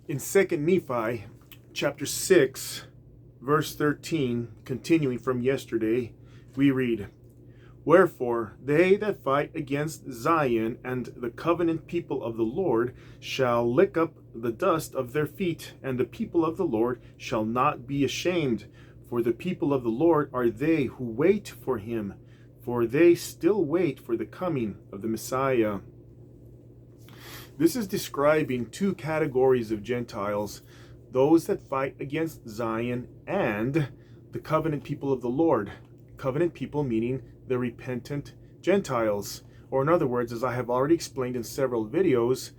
In 2nd Nephi, chapter 6, verse 13, continuing from yesterday, we read, "Wherefore they that fight against Zion and the covenant people of the Lord shall lick up the dust of their feet, and the people of the Lord shall not be ashamed. For the people of the Lord are they who wait for him, for they still wait for the coming of the Messiah." This is describing two categories of Gentiles, those that fight against Zion and the covenant people of the Lord. Covenant people meaning the repentant Gentiles, or in other words, as I have already explained in several videos,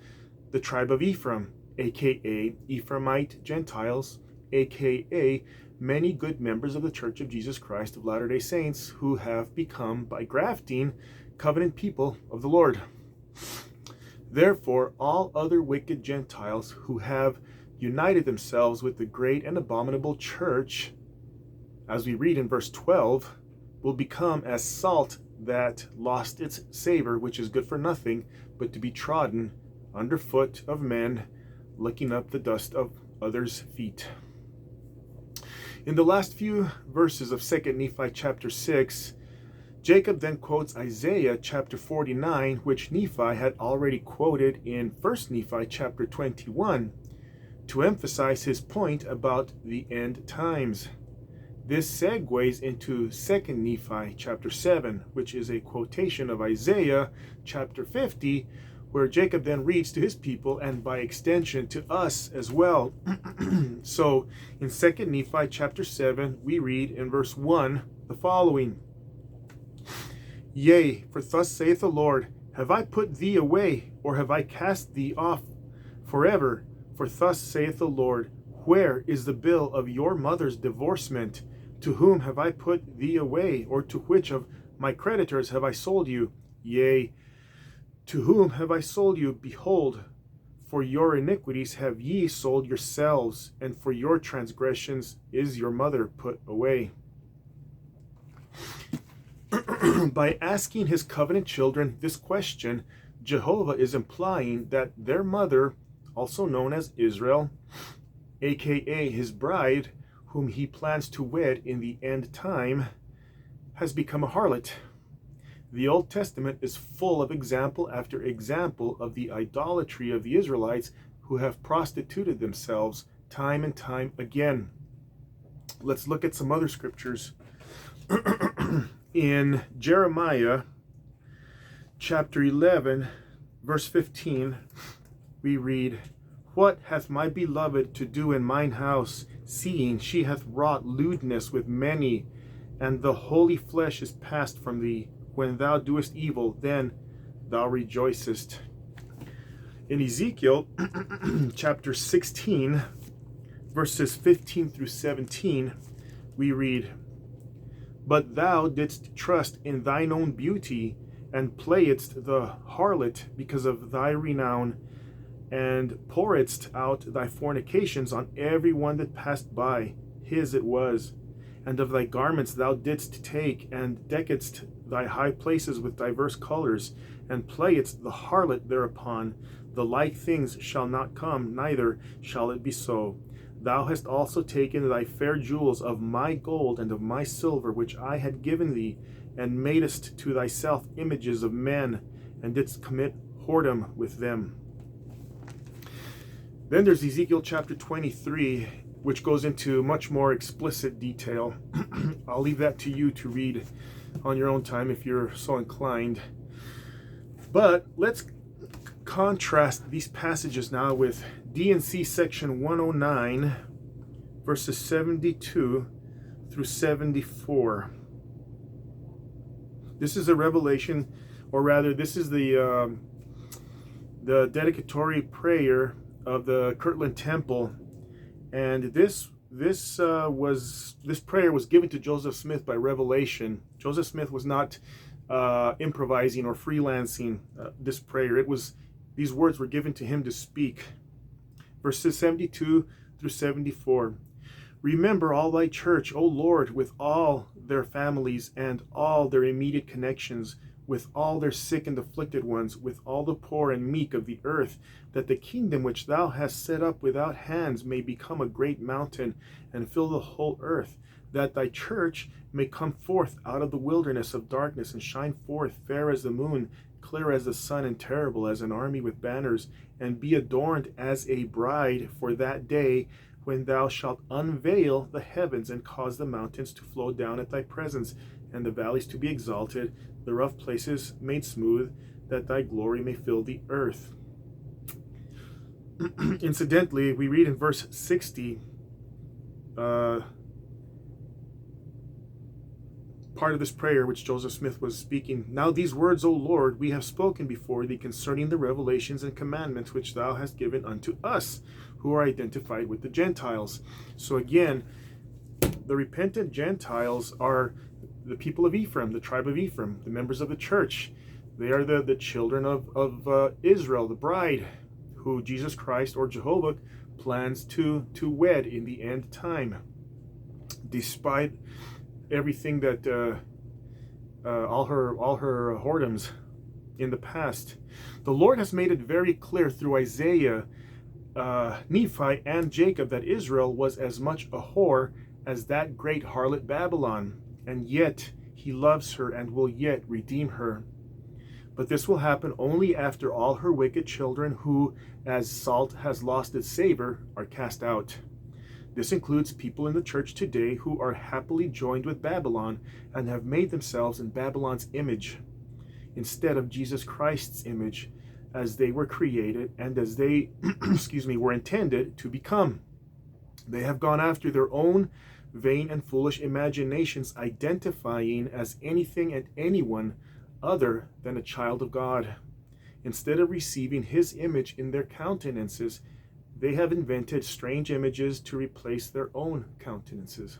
the tribe of Ephraim, aka Ephraimite Gentiles, aka many good members of the Church of Jesus Christ of Latter-day Saints who have become, by grafting, covenant people of the Lord. Therefore, all other wicked Gentiles who have united themselves with the great and abominable church, as we read in verse 12, will become as salt that lost its savor, which is good for nothing, but to be trodden underfoot of men, licking up the dust of others' feet. In the last few verses of 2nd Nephi chapter 6, Jacob then quotes Isaiah chapter 49, which Nephi had already quoted in 1st Nephi chapter 21, to emphasize his point about the end times. This segues into 2nd Nephi chapter 7, which is a quotation of Isaiah chapter 50, where Jacob then reads to his people and by extension to us as well. So in 2nd Nephi chapter 7, we read in verse 1 the following: "Yea, for thus saith the Lord, have I put thee away, or have I cast thee off forever? For thus saith the Lord, where is the bill of your mother's divorcement? To whom have I put thee away, or to which of my creditors have I sold you? Yea, to whom have I sold you? Behold, for your iniquities have ye sold yourselves, and for your transgressions is your mother put away." By asking his covenant children this question, Jehovah is implying that their mother, also known as Israel, aka his bride, whom he plans to wed in the end time, has become a harlot. The Old Testament is full of example after example of the idolatry of the Israelites who have prostituted themselves time and time again. Let's look at some other scriptures. In Jeremiah chapter 11, verse 15, we read, "What hath my beloved to do in mine house, seeing she hath wrought lewdness with many, and the holy flesh is passed from thee? When thou doest evil, then thou rejoicest." In Ezekiel chapter 16, verses 15 through 17, we read, "But thou didst trust in thine own beauty, and playedst the harlot because of thy renown, and pouredst out thy fornications on every one that passed by, his it was. And of thy garments thou didst take, and deckedst thy high places with diverse colors, and playedst the harlot thereupon. The like things shall not come, neither shall it be so. Thou hast also taken thy fair jewels of my gold and of my silver, which I had given thee, and madest to thyself images of men, and didst commit whoredom with them." Then there's Ezekiel chapter 23, which goes into much more explicit detail. I'll leave that to you to read on your own time if you're so inclined. But let's contrast these passages now with D&C section 109, verses 72 through 74. This is a revelation, or rather, this is the dedicatory prayer of the Kirtland Temple, and this prayer was given to Joseph Smith by revelation. Joseph Smith was not improvising or freelancing this prayer. These words were given to him to speak. Verses 72 through 74. "Remember all thy church, O Lord, with all their families and all their immediate connections, with all their sick and afflicted ones, with all the poor and meek of the earth, that the kingdom which thou hast set up without hands may become a great mountain, and fill the whole earth, that thy church may come forth out of the wilderness of darkness, and shine forth fair as the moon, clear as the sun, and terrible as an army with banners, and be adorned as a bride for that day, when thou shalt unveil the heavens, and cause the mountains to flow down at thy presence, and the valleys to be exalted, the rough places made smooth, that thy glory may fill the earth. Incidentally, we read in verse 60, part of this prayer which Joseph Smith was speaking. Now these words, O Lord, we have spoken before thee concerning the revelations and commandments which thou hast given unto us, who are identified with the Gentiles. So again, the repentant Gentiles are the people of Ephraim, the tribe of Ephraim, the members of the church. They are the children of Israel, the bride, who Jesus Christ or Jehovah plans to wed in the end time. Despite everything that all her whoredoms in the past, the Lord has made it very clear through Isaiah, Nephi, and Jacob that Israel was as much a whore as that great harlot Babylon, and yet he loves her and will yet redeem her. But this will happen only after all her wicked children, who, as salt has lost its savor, are cast out. This includes people in the church today who are happily joined with Babylon and have made themselves in Babylon's image instead of Jesus Christ's image, as they were created and as they were intended to become. They have gone after their own vain and foolish imaginations, identifying as anything and anyone other than a child of God. Instead of receiving his image in their countenances, they have invented strange images to replace their own countenances.